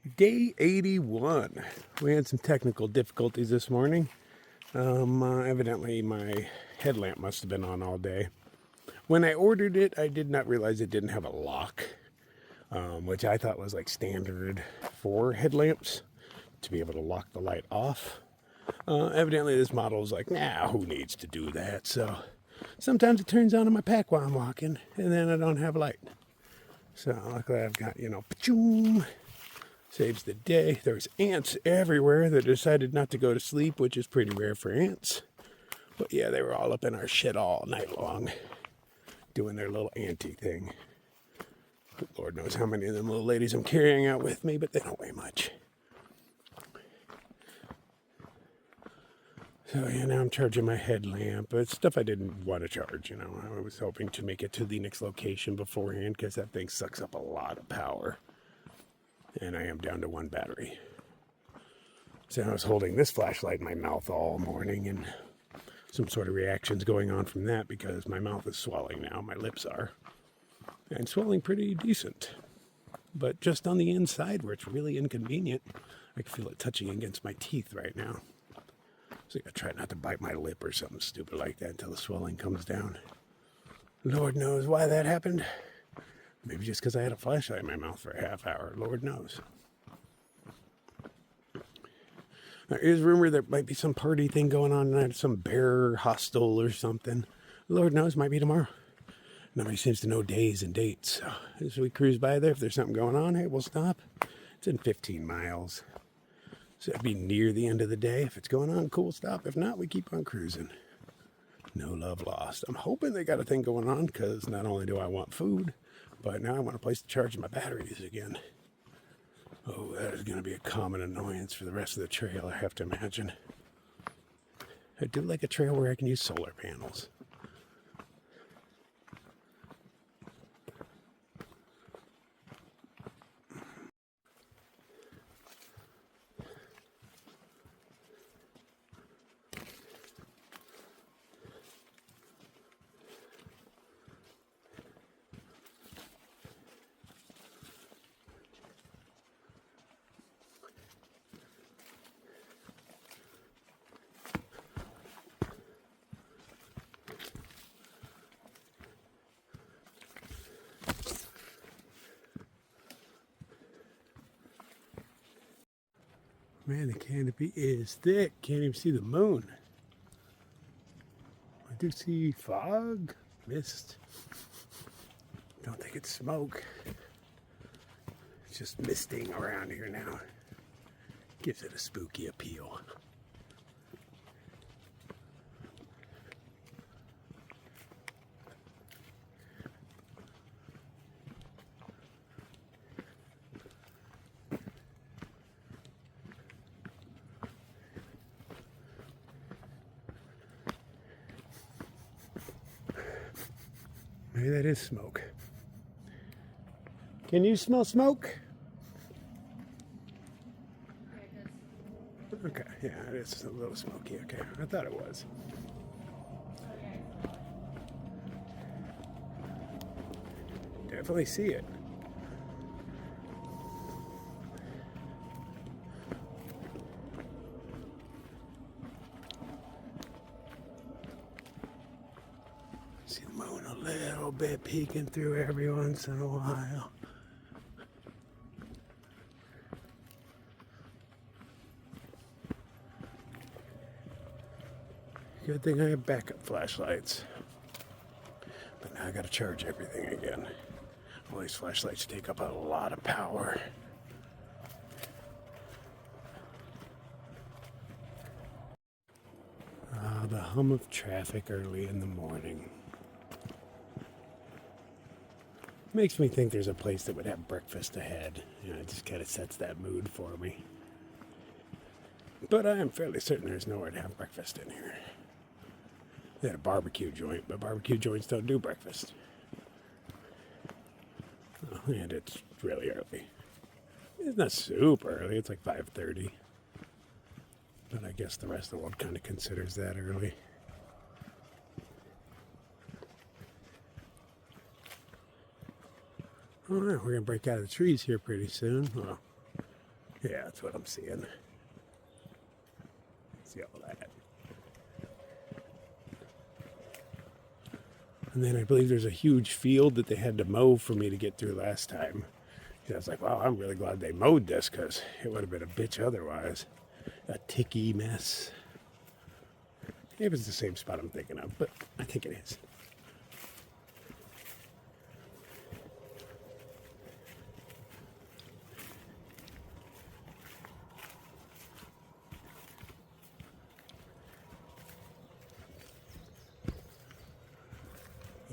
Day 81. We had some technical difficulties this morning. Evidently my headlamp must have been on all day. When I ordered it, I did not realize it didn't have a lock, which I thought was like standard for headlamps, to be able to lock the light off. Evidently this model is like, nah, who needs to do that? So sometimes it turns on in my pack while I'm walking, and then I don't have a light. So luckily I've got, pa-choom. Saves the day. There's ants everywhere that decided not to go to sleep, which is pretty rare for ants. But yeah, they were all up in our shit all night long, doing their little anty thing. Lord knows how many of them little ladies I'm carrying out with me, but they don't weigh much. So yeah, now I'm charging my headlamp. It's stuff I didn't want to charge, I was hoping to make it to the next location beforehand because that thing sucks up a lot of power. And I am down to one battery. So I was holding this flashlight in my mouth all morning, and some sort of reactions going on from that because my mouth is swelling now, my lips are. And swelling pretty decent. But just on the inside where it's really inconvenient, I can feel it touching against my teeth right now. So I try not to bite my lip or something stupid like that until the swelling comes down. Lord knows why that happened. Maybe just because I had a flashlight in my mouth for a half hour. Lord knows. There is rumor there might be some party thing going on tonight, some bear hostel or something. Lord knows, might be tomorrow. Nobody seems to know days and dates. So as we cruise by there, if there's something going on, hey, we'll stop. It's in 15 miles. So it'd be near the end of the day. If it's going on, cool, stop. If not, we keep on cruising. No love lost. I'm hoping they got a thing going on because not only do I want food, but now I want a place to charge my batteries again. Oh, that is going to be a common annoyance for the rest of the trail, I have to imagine. I do like a trail where I can use solar panels. Man, the canopy is thick. Can't even see the moon. I do see fog, mist. Don't think it's smoke. It's just misting around here now. Gives it a spooky appeal. Maybe that is smoke. Can you smell smoke? Okay, yeah, it is a little smoky. Okay, I thought it was. Definitely see it. See the moon a little bit peeking through every once in a while. Good thing I have backup flashlights. But now I gotta charge everything again. All these flashlights take up a lot of power. The hum of traffic early in the morning. Makes me think there's a place that would have breakfast ahead. It just kind of sets that mood for me. But I am fairly certain there's nowhere to have breakfast in here. They had a barbecue joint, but barbecue joints don't do breakfast. Oh, and it's really early. It's not super early, it's like 5:30. But I guess the rest of the world kind of considers that early. All right, we're going to break out of the trees here pretty soon. Well, Yeah, that's what I'm seeing. See all that. And then I believe there's a huge field that they had to mow for me to get through last time. I was like, wow, I'm really glad they mowed this because it would have been a bitch otherwise. A ticky mess. Maybe it's the same spot I'm thinking of, but I think it is.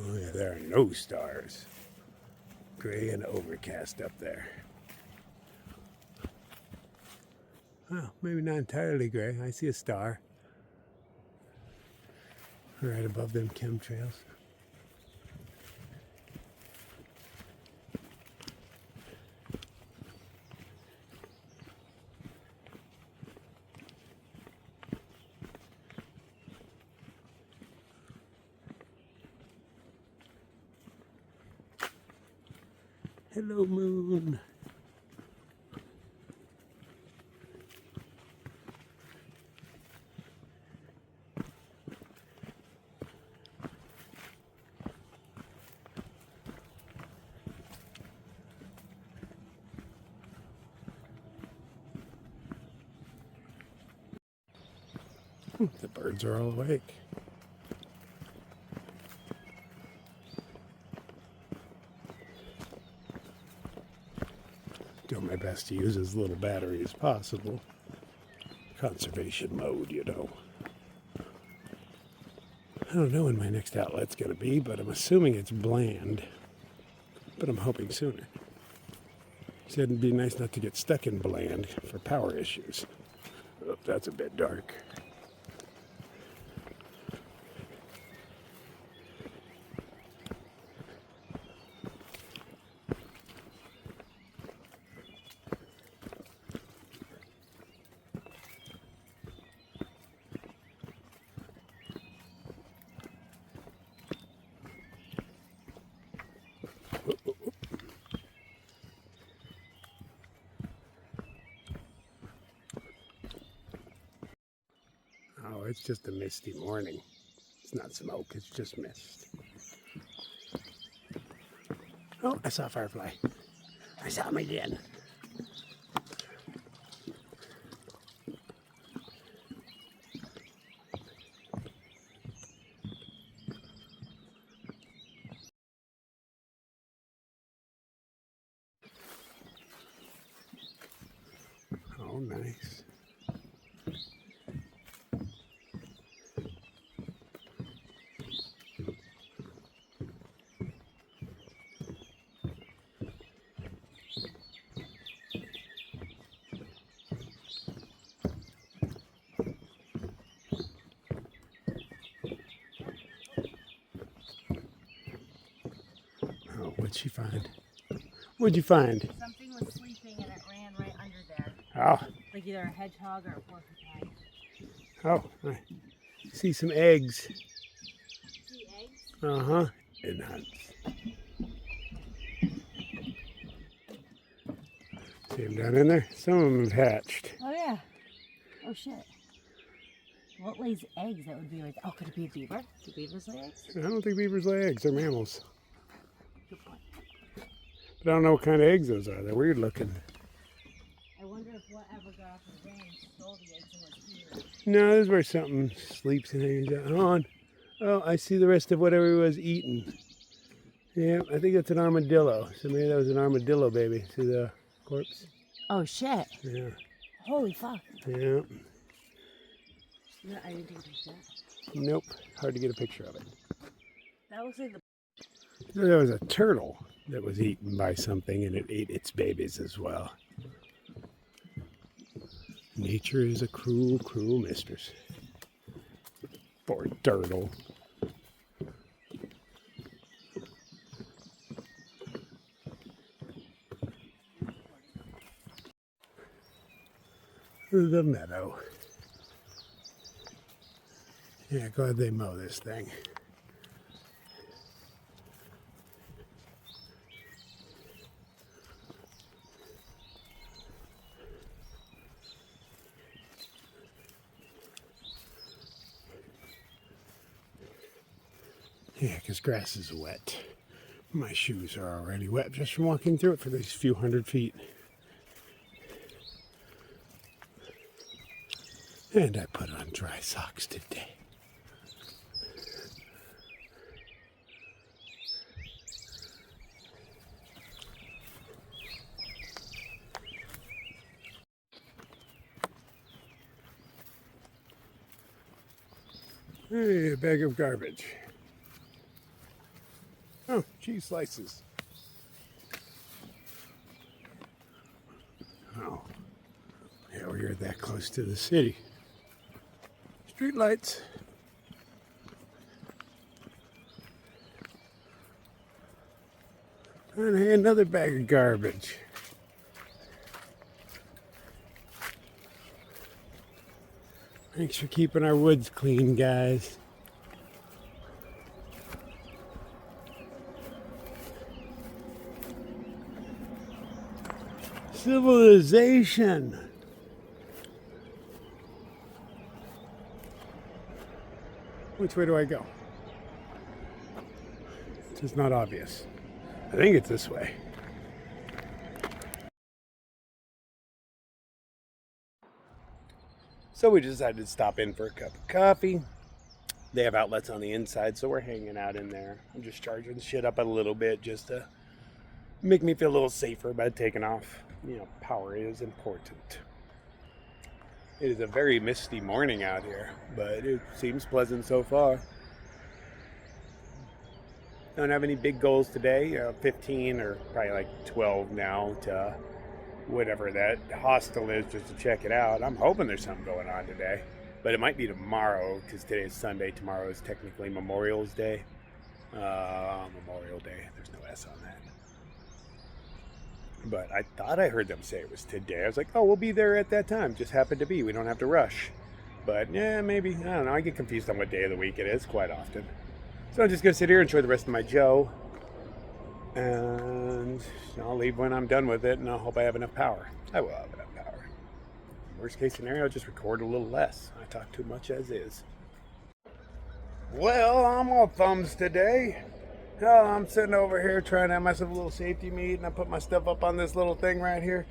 Oh yeah, there are no stars. Gray and overcast up there. Well, maybe not entirely gray. I see a star right above them chemtrails. Hello, moon. The birds are all awake. Doing my best to use as little battery as possible. Conservation mode, you know. I don't know when my next outlet's going to be, but I'm assuming it's bland. But I'm hoping sooner. Said it'd be nice not to get stuck in bland for power issues. Oh, that's a bit dark. Oh, it's just a misty morning. It's not smoke, it's just mist. Oh, I saw a firefly. I saw him again. Oh, nice. Oh, what'd she find? What'd you find? Something was sleeping and it ran right under there. Oh. Like either a hedgehog or a porcupine. Oh, I see some eggs. See eggs? Uh-huh. In hunts. See them down in there? Some of them have hatched. Oh yeah. Oh shit. What lays eggs? That would be right. Oh, could it be a beaver? Do beavers lay eggs? I don't think beavers lay eggs. They're mammals. Good point. But I don't know what kind of eggs those are. They're weird looking. I wonder if whatever got off the van stole the eggs and was eating. No, this is where something sleeps and hangs out. Hold on. Oh, I see the rest of whatever he was eating. Yeah, I think that's an armadillo. So maybe that was an armadillo baby. See the corpse? Oh shit. Yeah. Holy fuck. Yeah. No, I didn't think it that. Nope. Hard to get a picture of it. That looks like the. There was a turtle that was eaten by something and it ate its babies as well. Nature is a cruel, cruel mistress. Poor turtle. The meadow. Yeah, glad they mow this thing. Yeah, because grass is wet. My shoes are already wet just from walking through it for these few hundred feet. And I put on dry socks today. Hey, a bag of garbage. Oh, cheese slices. Oh, yeah, we're that close to the city. Street lights. And hey, another bag of garbage. Thanks for keeping our woods clean, guys. Civilization. Which way do I go? It's not obvious. I think it's this way. So we decided to stop in for a cup of coffee. They have outlets on the inside, so we're hanging out in there. I'm just charging shit up a little bit just to make me feel a little safer about taking off. You know, power is important. It is a very misty morning out here, but it seems pleasant so far. Don't have any big goals today. 15 or probably like 12 now to whatever that hostel is just to check it out. I'm hoping there's something going on today, but it might be tomorrow because today is Sunday. Tomorrow is technically Memorial Day. Memorial Day. There's no S on that. But I thought I heard them say it was today. I was like, oh, we'll be there at that time. Just happened to be. We don't have to rush. But yeah, maybe. I don't know. I get confused on what day of the week it is quite often. So I'm just going to sit here and enjoy the rest of my Joe. And I'll leave when I'm done with it, and I hope I have enough power. I will have enough power. Worst case scenario, I'll just record a little less. I talk too much as is. Well, I'm all thumbs today. I'm sitting over here trying to have myself a little safety meet, and I put my stuff up on this little thing right here.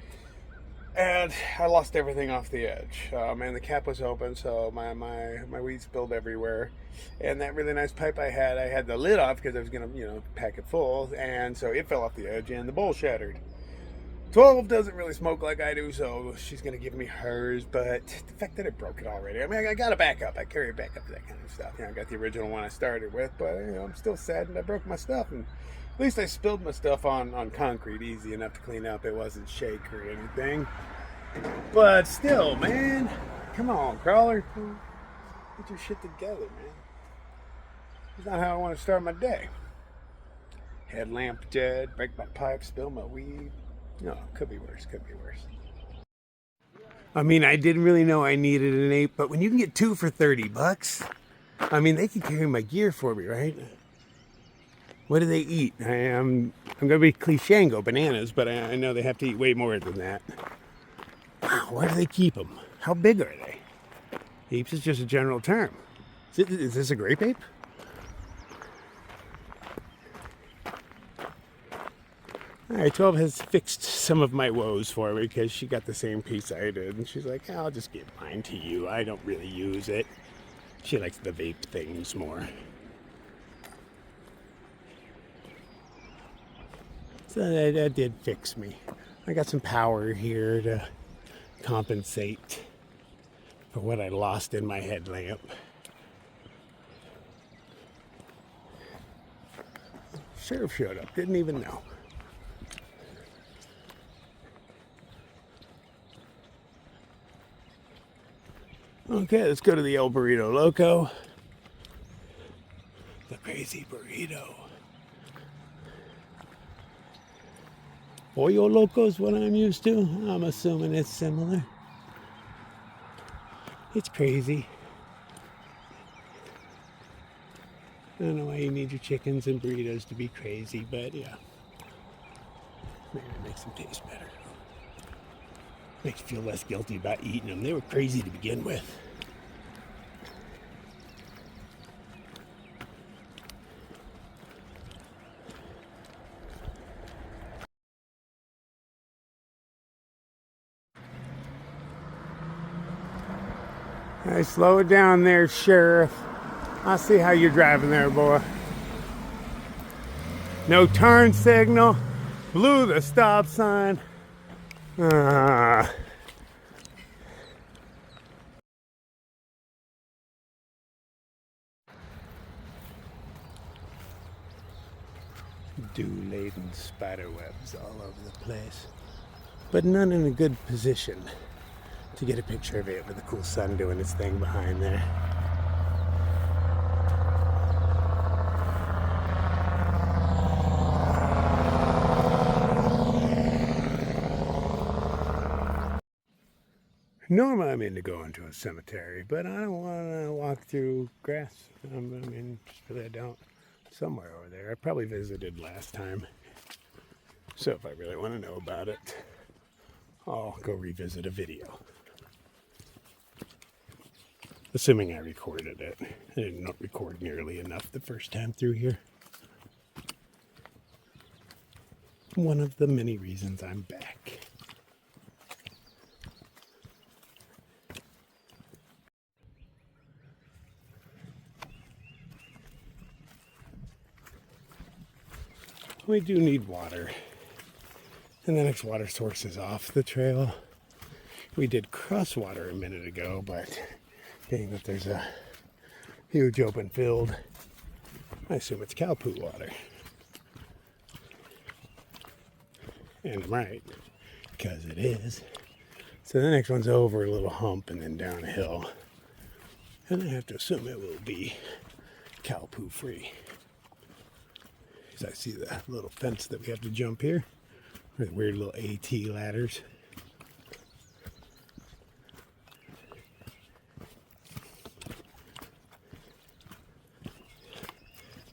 And I lost everything off the edge. And the cap was open, so my weed spilled everywhere. And that really nice pipe I had the lid off because I was going to, pack it full. And so it fell off the edge and the bowl shattered. 12 doesn't really smoke like I do, so she's going to give me hers. But the fact that it broke it already, I mean, I got a backup. I carry a backup for that kind of stuff. I got the original one I started with, but I'm still saddened I broke my stuff. And at least I spilled my stuff on concrete, easy enough to clean up. It wasn't shake or anything. But still, man, come on, crawler. Get your shit together, man. It's not how I want to start my day. Headlamp dead, break my pipe, spill my weed. No, could be worse, could be worse. I mean, I didn't really know I needed an ape, but when you can get 2 for $30, I mean, they can carry my gear for me, right? What do they eat? I'm going to be cliche and go bananas, but I know they have to eat way more than that. Wow, where do they keep them? How big are they? Apes is just a general term. Is this a grape ape? Alright, 12 has fixed some of my woes for me because she got the same piece I did. And she's like, I'll just give mine to you. I don't really use it. She likes the vape things more. So that did fix me. I got some power here to compensate for what I lost in my headlamp. Sheriff showed up, didn't even know. Okay, let's go to the El Burrito Loco. The crazy burrito. Pollo Loco is what I'm used to. I'm assuming it's similar. It's crazy. I don't know why you need your chickens and burritos to be crazy, but yeah. Maybe it makes them taste better. Makes you feel less guilty about eating them. They were crazy to begin with. Hey, slow it down there, Sheriff. I see how you're driving there, boy. No turn signal. Blew the stop sign. Ah. Dew-laden spider webs all over the place. But none in a good position to get a picture of it with the cool sun doing its thing behind there. Normally I'm into going to a cemetery, but I don't want to walk through grass. I mean, just really I don't. Somewhere over there. I probably visited last time. So if I really want to know about it, I'll go revisit a video. Assuming I recorded it. I did not record nearly enough the first time through here. One of the many reasons I'm back. We do need water. And the next water source is off the trail. We did cross water a minute ago, but being that there's a huge open field, I assume it's cow poo water. And I'm right, because it is. So the next one's over a little hump and then down a hill. And I have to assume it will be cow poo free. Because I see the little fence that we have to jump here. With weird little AT ladders.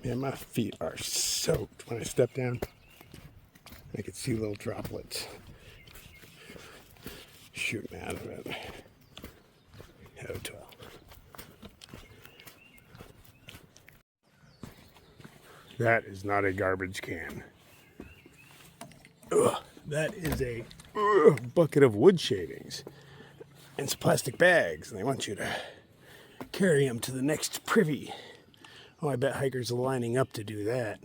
Man, my feet are soaked when I step down. I could see little droplets shooting out of it. Hotel. That is not a garbage can. Ugh, that is a bucket of wood shavings and some plastic bags. And they want you to carry them to the next privy. Oh, I bet hikers are lining up to do that.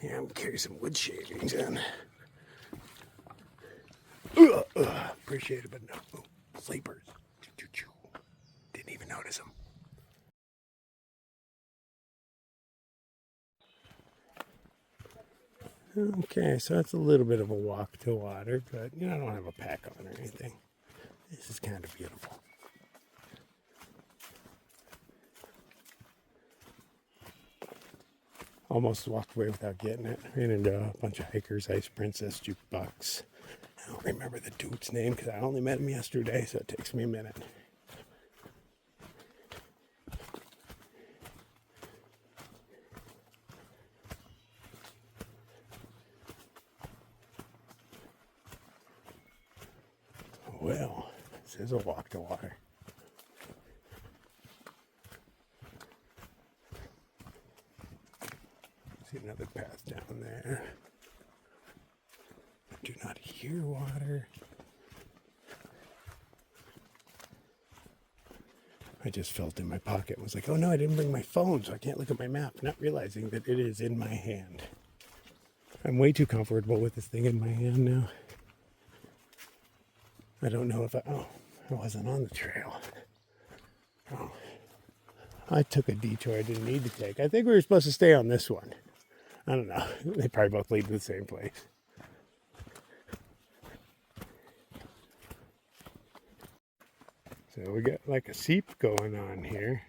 Yeah, I'm gonna carry some wood shavings in. Appreciate it, but no. Oh, sleepers. Didn't even notice them. Okay, so it's a little bit of a walk to water, but you know, I don't have a pack on or anything. This is kind of beautiful. Almost walked away without getting it. Ran into a bunch of hikers, Ice Princess, Jukebox. I don't remember the dude's name because I only met him yesterday, so it takes me a minute. Well, this is a walk to water. See another path down there. I do not hear water. I just felt in my pocket and was like, oh no, I didn't bring my phone, so I can't look at my map, not realizing that it is in my hand. I'm way too comfortable with this thing in my hand now. I don't know if I wasn't on the trail. Oh, I took a detour I didn't need to take. I think we were supposed to stay on this one. I don't know. They probably both lead to the same place. So we got like a seep going on here.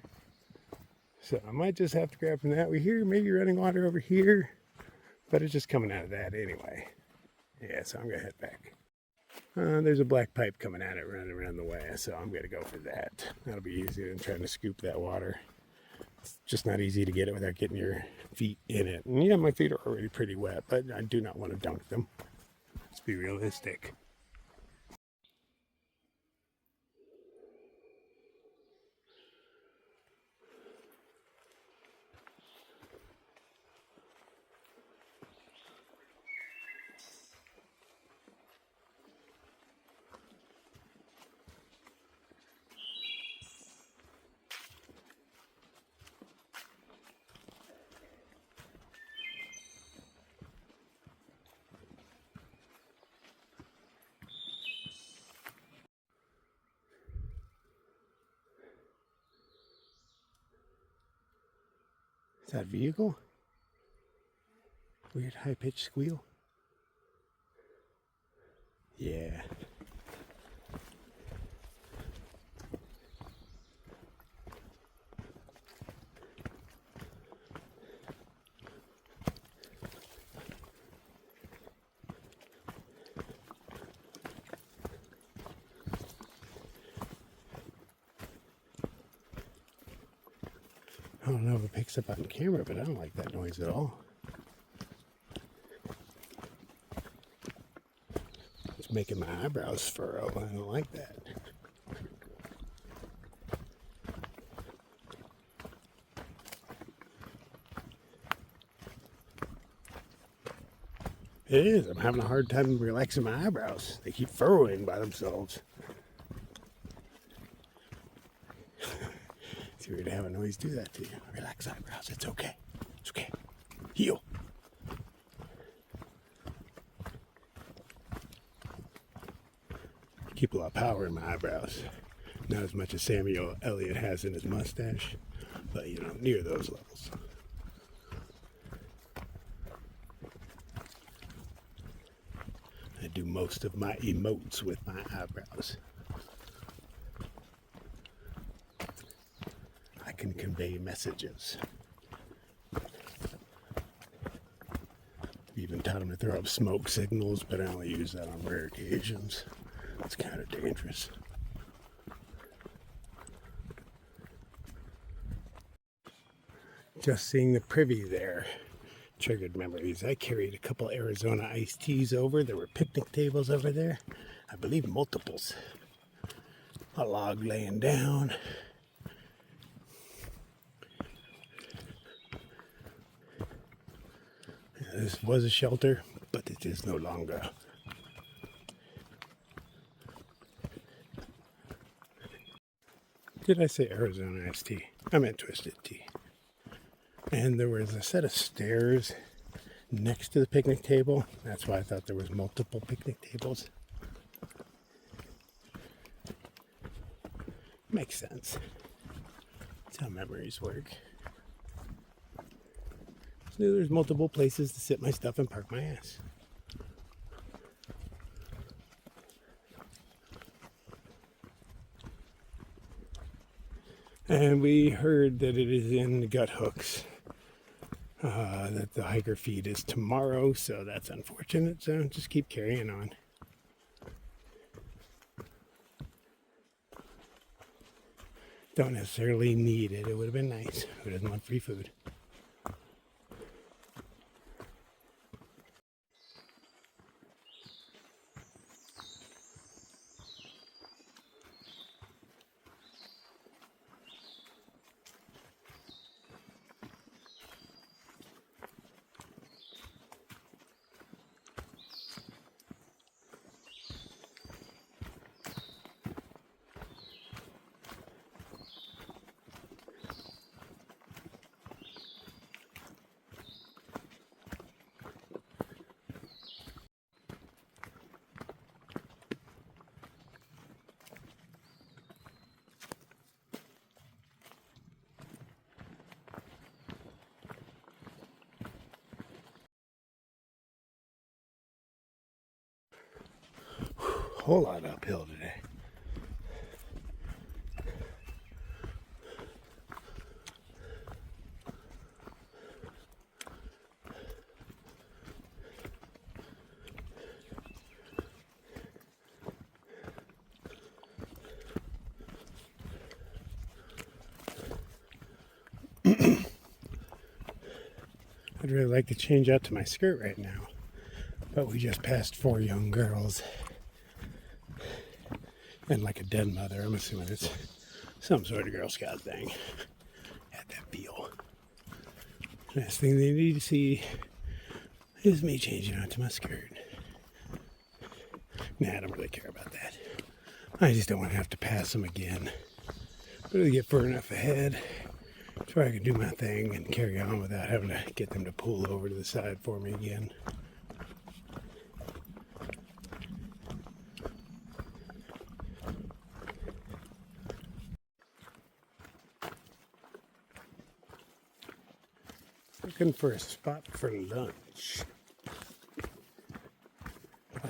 So I might just have to grab from that. We hear maybe running water over here, but it's just coming out of that anyway. Yeah, so I'm gonna head back. There's a black pipe coming at it running around the way, so I'm gonna go for that. That'll be easier than trying to scoop that water. It's just not easy to get it without getting your feet in it. And yeah, my feet are already pretty wet, but I do not want to dunk them. Let's be realistic. Is that a vehicle? Weird high-pitched squeal. Yeah. I don't know if it picks up on camera, but I don't like that noise at all. It's making my eyebrows furrow. I don't like that. It is. I'm having a hard time relaxing my eyebrows. They keep furrowing by themselves. It's weird to have a noise do that to you. Relax eyebrows. It's okay. It's okay. Heal. Keep a lot of power in my eyebrows. Not as much as Samuel Elliott has in his mustache, but you know, near those levels. I do most of my emotes with my eyebrows. I can convey messages. Even taught him to throw up smoke signals, but I only use that on rare occasions. It's kind of dangerous. Just seeing the privy there triggered memories. I carried a couple Arizona iced teas over. There were picnic tables over there. I believe multiples. A log laying down. This was a shelter, but it is no longer. Did I say Arizona iced tea? I meant twisted tea. And there was a set of stairs next to the picnic table. That's why I thought there was multiple picnic tables. Makes sense. That's how memories work. So there's multiple places to sit my stuff and park my ass. And we heard that it is in the gut hooks. That the hiker feed is tomorrow, so that's unfortunate. So just keep carrying on. Don't necessarily need it. It would have been nice. Who doesn't want free food? Whole lot uphill today. I'd really like to change out to my skirt right now, but we just passed 4 young girls. And like a dead mother, I'm assuming it's some sort of Girl Scout thing. Had that feel. Last thing they need to see is me changing out to my skirt. Nah, I don't really care about that. I just don't want to have to pass them again. Really get far enough ahead so I can do my thing and carry on without having to get them to pull over to the side for me again. Looking for a spot for lunch.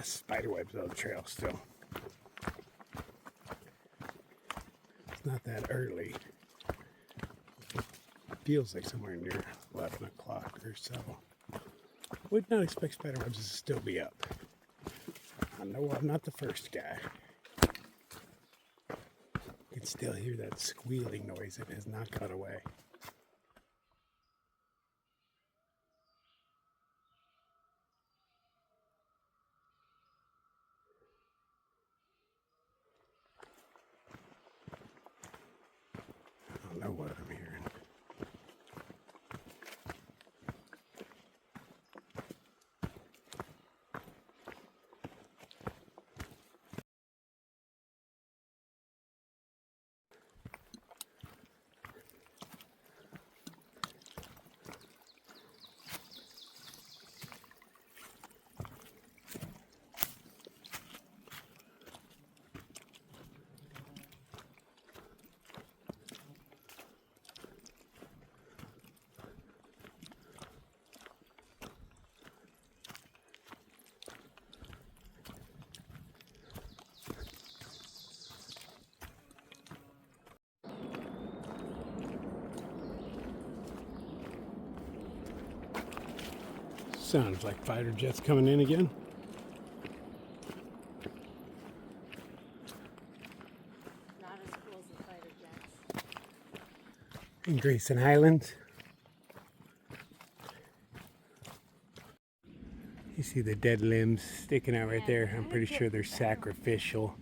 Spider webs on the trail still. It's not that early. Feels like somewhere near 11 o'clock or so. Would not expect spider webs to still be up. I know I'm not the first guy. You can still hear that squealing noise. It has not gone away. I don't know what I'm hearing. Sounds like fighter jets coming in again. Not as cool as the fighter jets. In Grayson Islands. You see the dead limbs sticking out right there. I'm pretty sure they're sacrificial.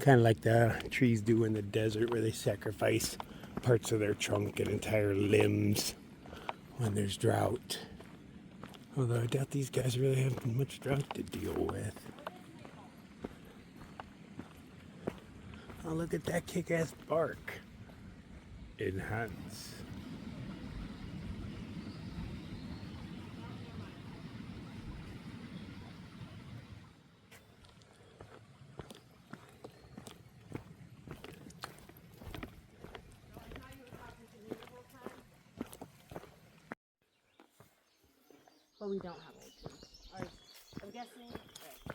Kind of like the trees do in the desert where they sacrifice parts of their trunk and entire limbs when there's drought. Although I doubt these guys really have much drought to deal with. Oh, look at that kick-ass bark. It hunts. But we don't have old trees. I'm guessing. Right.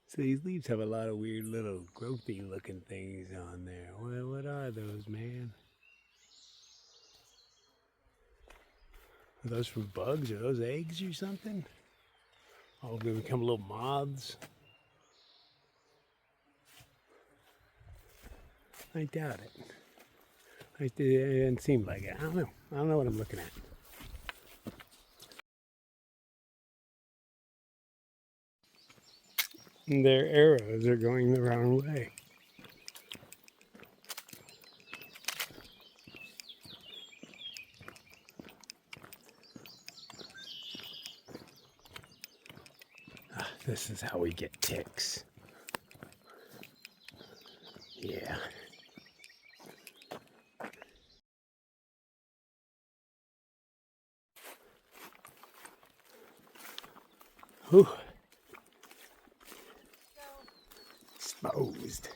So these leaves have a lot of weird little growthy looking things on there. Well, what are those, man? Are those from bugs? Are those eggs or something? All of them become little moths. I doubt it. It didn't seem like it. I don't know. I don't know what I'm looking at. And their arrows are going the wrong way. This is how we get ticks. Yeah. Whew. Exposed.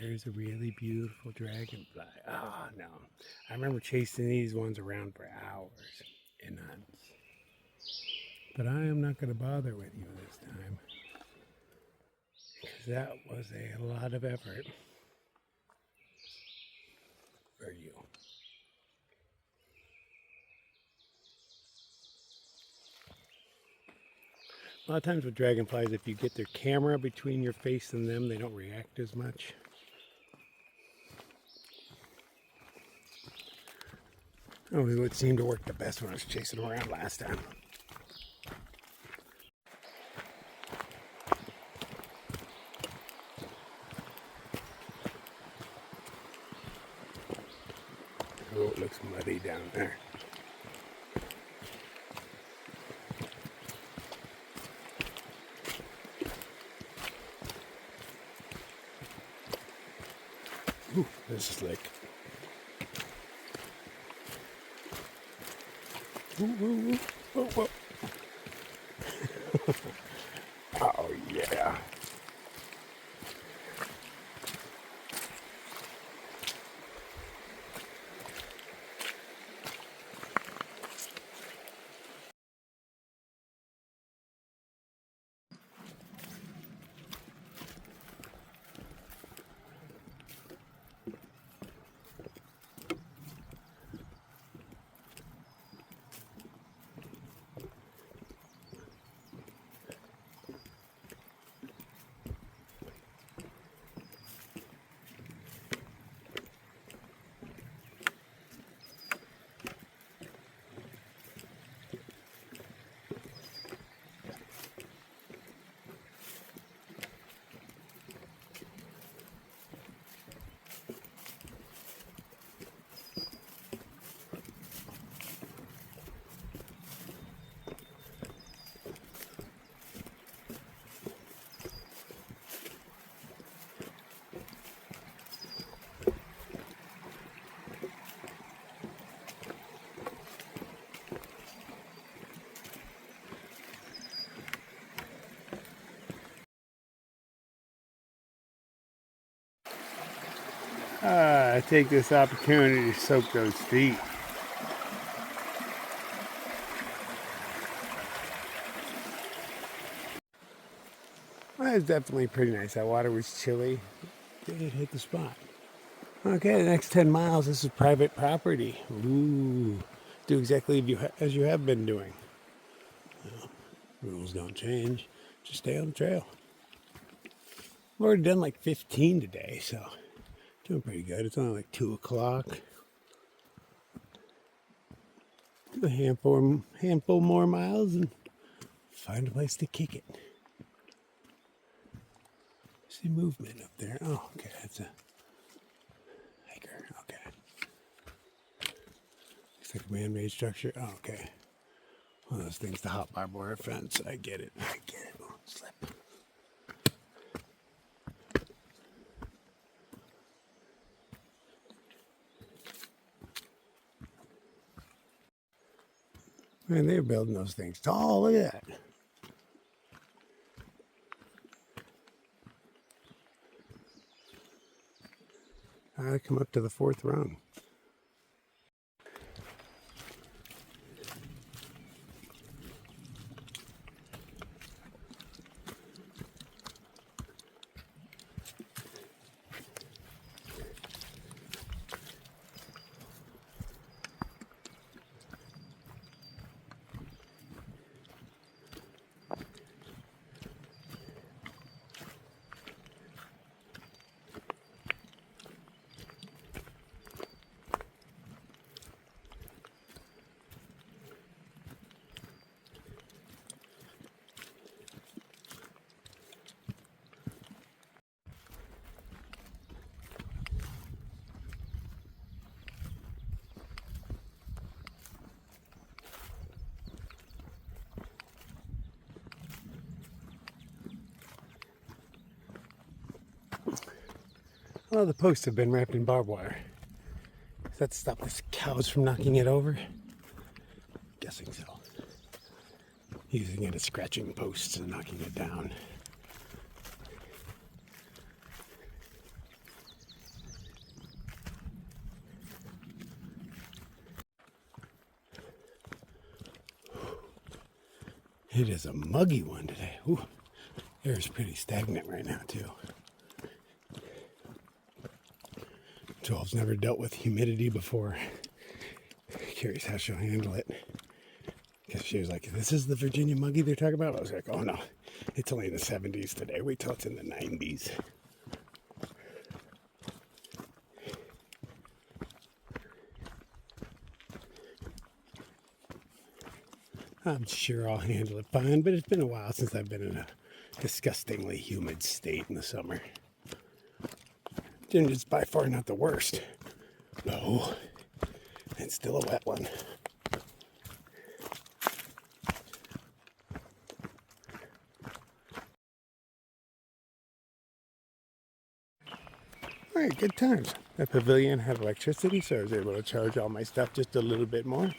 There's a really beautiful dragonfly. Oh, no. I remember chasing these ones around for hours in hunts. But I am not going to bother with you this time, because that was a lot of effort for you. A lot of times with dragonflies, if you get their camera between your face and them, they don't react as much. Oh, it would seem to work the best when I was chasing them around last time. Oh, it looks muddy down there. Ooh, this is like... Ooh, ooh, ooh. Oh, whoa. Oh, yeah. I take this opportunity to soak those feet. Well, it's definitely pretty nice. That water was chilly. It hit the spot. Okay, the next 10 miles, this is private property. Ooh, do exactly as you have been doing. Well, rules don't change. Just stay on the trail. I've already done like 15 today, so doing pretty good. It's only like 2 o'clock. Do a handful more miles and find a place to kick it. See movement up there. Oh, okay, that's a hiker. Okay. Looks like a man-made structure. Oh, okay. One of those things to hop barbed wire fence. I get it. I get it. Oh, slip. Man, they're building those things tall. Look at that. I come up to the 4th rung. Well, the posts have been wrapped in barbed wire. Does that stop the cows from knocking it over? Guessing so. Using it as scratching posts and knocking it down. It is a muggy one today. Ooh, air is pretty stagnant right now too. Joel's never dealt with humidity before. Curious how she'll handle it. Because she was like, this is the Virginia muggy they're talking about? I was like, oh no, it's only in the 70s today. Wait till it's in the 90s. I'm sure I'll handle it fine, but it's been a while since I've been in a disgustingly humid state in the summer. And it's by far not the worst. No, it's still a wet one. All right, good times. The pavilion had electricity, so I was able to charge all my stuff just a little bit more.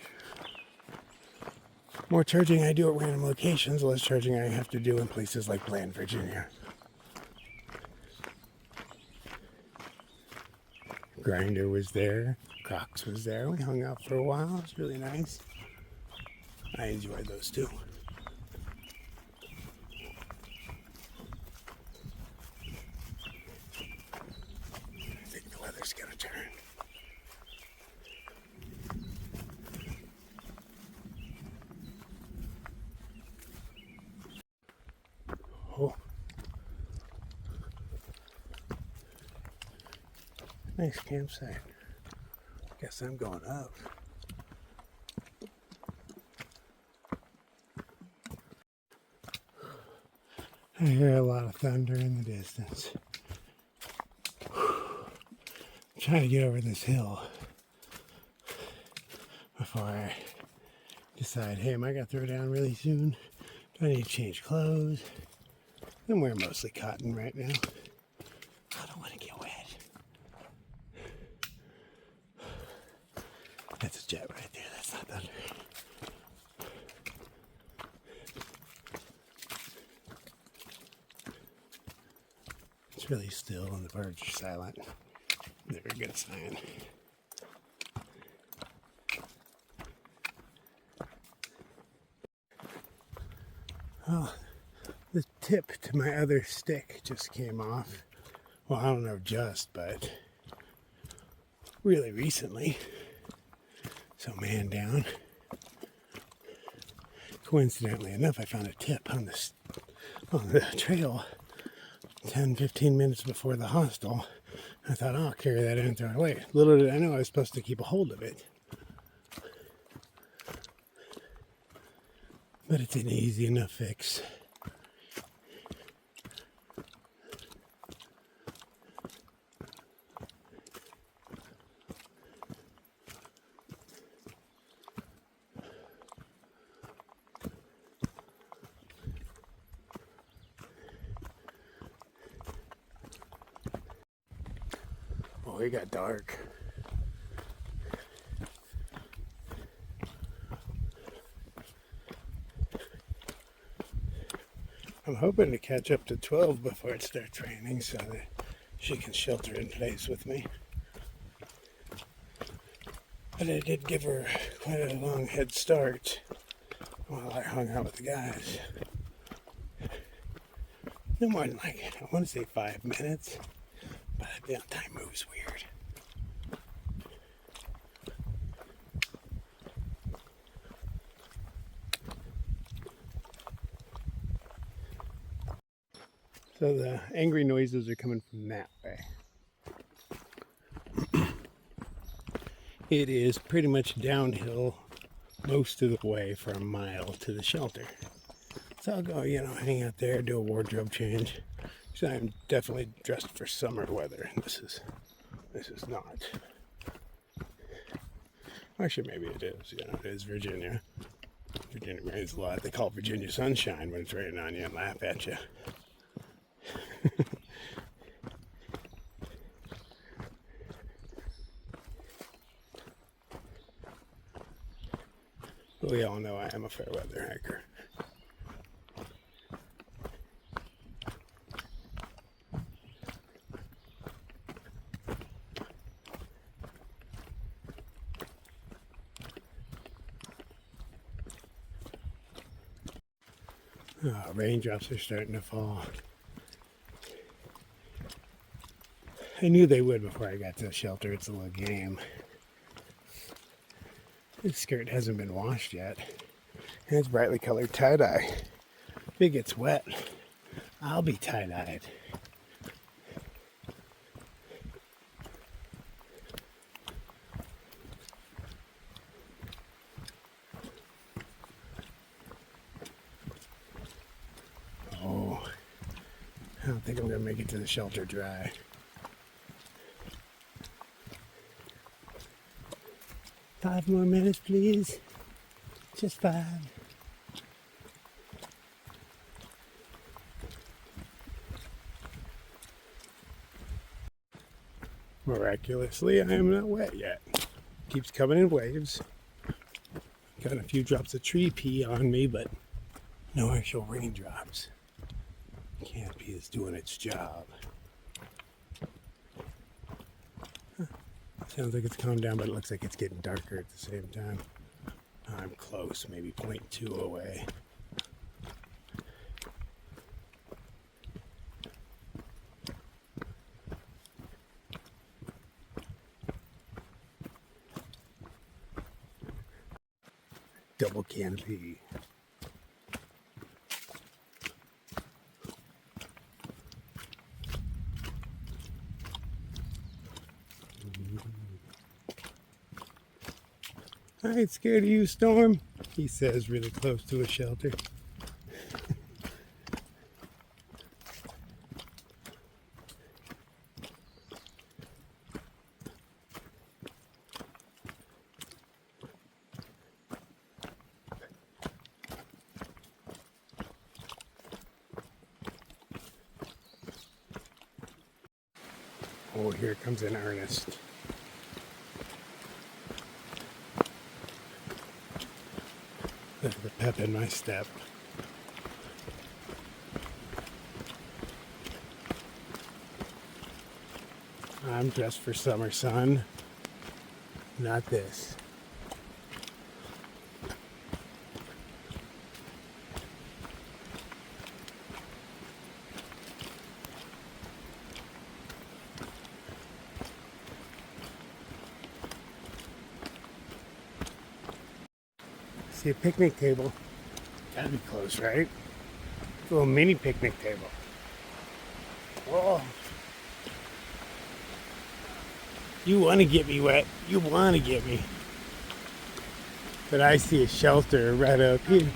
More charging I do at random locations, less charging I have to do in places like Bland, Virginia. Grinder was there, Crocs was there. We hung out for a while. It was really nice. I enjoyed those too. I think the weather's gonna turn. Oh. Nice campsite. Guess I'm going up. I hear a lot of thunder in the distance. I'm trying to get over this hill before I decide, hey, am I going to throw down really soon? Do I need to change clothes? I'm wearing mostly cotton right now. I don't want to get wet. That's a jet right there. That's not thunder. It's really still and the birds are silent. They're a good sign. Oh, the tip to my other stick just came off. Well, I don't know just, but really recently. So man down. Coincidentally enough, I found a tip on the trail 10-15 minutes before the hostel. I thought, oh, I'll carry that in and throw it away. Little did I know I was supposed to keep a hold of it. But it's an easy enough fix. Oh, it got dark. I'm hoping to catch up to 12 before it starts raining so that she can shelter in place with me. But I did give her quite a long head start while I hung out with the guys. No more than like, I want to say 5 minutes, but the time moves weird. So the angry noises are coming from that way. It is pretty much downhill most of the way for a mile to the shelter. So I'll go, hang out there, do a wardrobe change. So I'm definitely dressed for summer weather. This is not. Actually, maybe it is. It is Virginia. Virginia rains a lot. They call it Virginia sunshine when it's raining on you and laugh at you. But we all know I am a fair weather hiker. Oh, raindrops are starting to fall. I knew they would before I got to the shelter. It's a little game. This skirt hasn't been washed yet. And it's brightly colored tie-dye. If it gets wet, I'll be tie-dyed. Oh, I don't think I'm gonna make it to the shelter dry. 5 more minutes, please. Just 5. Miraculously, I am not wet yet. Keeps coming in waves. Got a few drops of tree pee on me, but no actual raindrops. Canopy is doing its job. Sounds like it's calmed down, but it looks like it's getting darker at the same time. I'm close, maybe 0.2 away. Double canopy. I ain't scared of you, Storm, he says, really close to a shelter. Oh, here it comes in earnest. Look at the pep in my step. I'm dressed for summer, son. Not this. See a picnic table. Gotta be close, right? A little mini picnic table. Whoa. You want to get me wet. You want to get me. But I see a shelter right up here.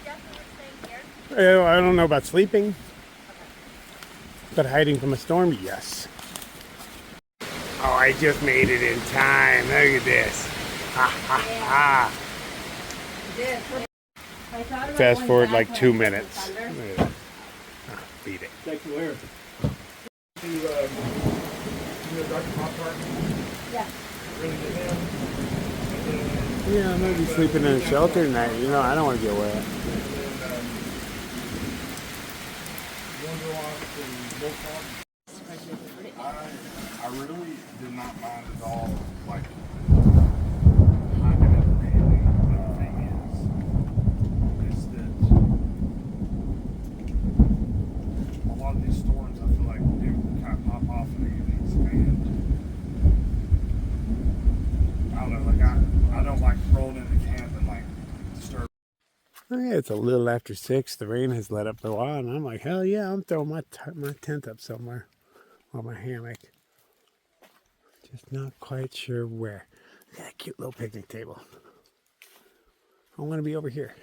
Well, I don't know about sleeping. But hiding from a storm, yes. Oh, I just made it in time. Look at this. Ha ha ha. Fast forward like 2 minutes. Beat it. Take the where? Yeah. Yeah, I'm gonna be sleeping in a shelter tonight. You know, I don't want to get wet. I really did not mind at all, like, hiding up really. The thing is that a lot of these storms, I feel like they kind of pop off and they expand. I don't know, like, I don't like rolling into camp and, like, disturb. Okay, it's a little after 6. The rain has let up for a while, and I'm like, hell yeah, I'm throwing my tent up somewhere. Or my hammock. Just not quite sure where. Look at that cute little picnic table. I want to be over here.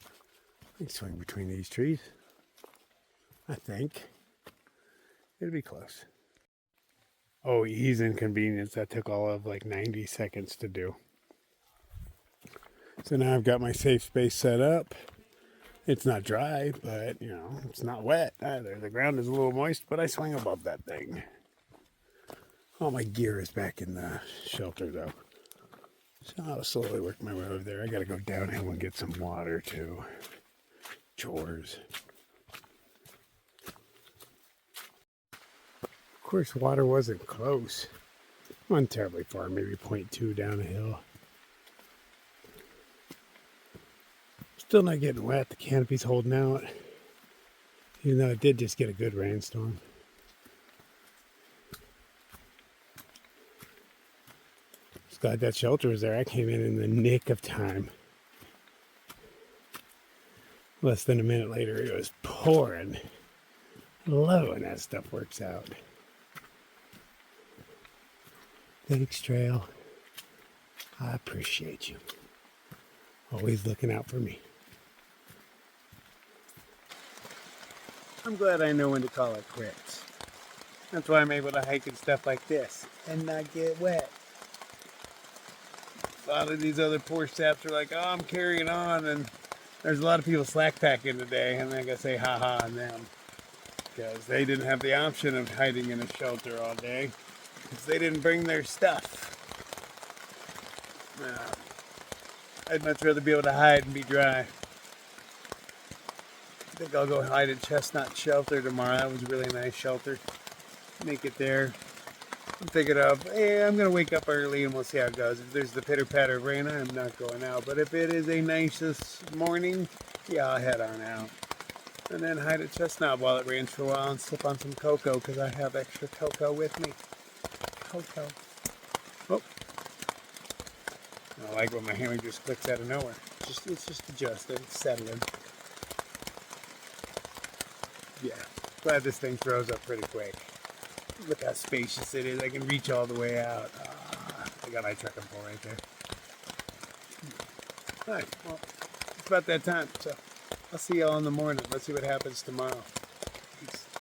I can swing between these trees. I think. It'll be close. Oh, ease inconvenience. That took all of like 90 seconds to do. So now I've got my safe space set up. It's not dry, but, you know, it's not wet either. The ground is a little moist, but I swing above that thing. All my gear is back in the shelter, though. So I'll slowly work my way over there. I gotta go downhill and get some water, too. Chores. Of course, water wasn't close. Wasn't terribly far, maybe 0.2 down a hill. Still not getting wet. The canopy's holding out. Even though it did just get a good rainstorm. Just glad that shelter was there. I came in the nick of time. Less than a minute later, it was pouring. I love when that stuff works out. Thanks, Trail. I appreciate you. Always looking out for me. I'm glad I know when to call it quits. That's why I'm able to hike and stuff like this and not get wet. A lot of these other poor saps are like, oh, I'm carrying on, and there's a lot of people slack packing today, and I gotta say ha ha on them. Because they didn't have the option of hiding in a shelter all day. Because they didn't bring their stuff. I'd much rather be able to hide and be dry. I think I'll go hide at Chestnut Shelter tomorrow. That was a really nice shelter. Make it there. I'm thinking of, hey, I'm going to wake up early and we'll see how it goes. If there's the pitter-patter of rain, I'm not going out. But if it is a nice this morning, yeah, I'll head on out. And then hide at Chestnut while it rains for a while and sip on some cocoa because I have extra cocoa with me. Cocoa. Oh. I like when my hammer just clicks out of nowhere. It's just adjusting, settling. Yeah, glad this thing throws up pretty quick. Look how spacious it is. I can reach all the way out. I got my trekking pole right there. All right, well, it's about that time. So I'll see y'all in the morning. Let's see what happens tomorrow.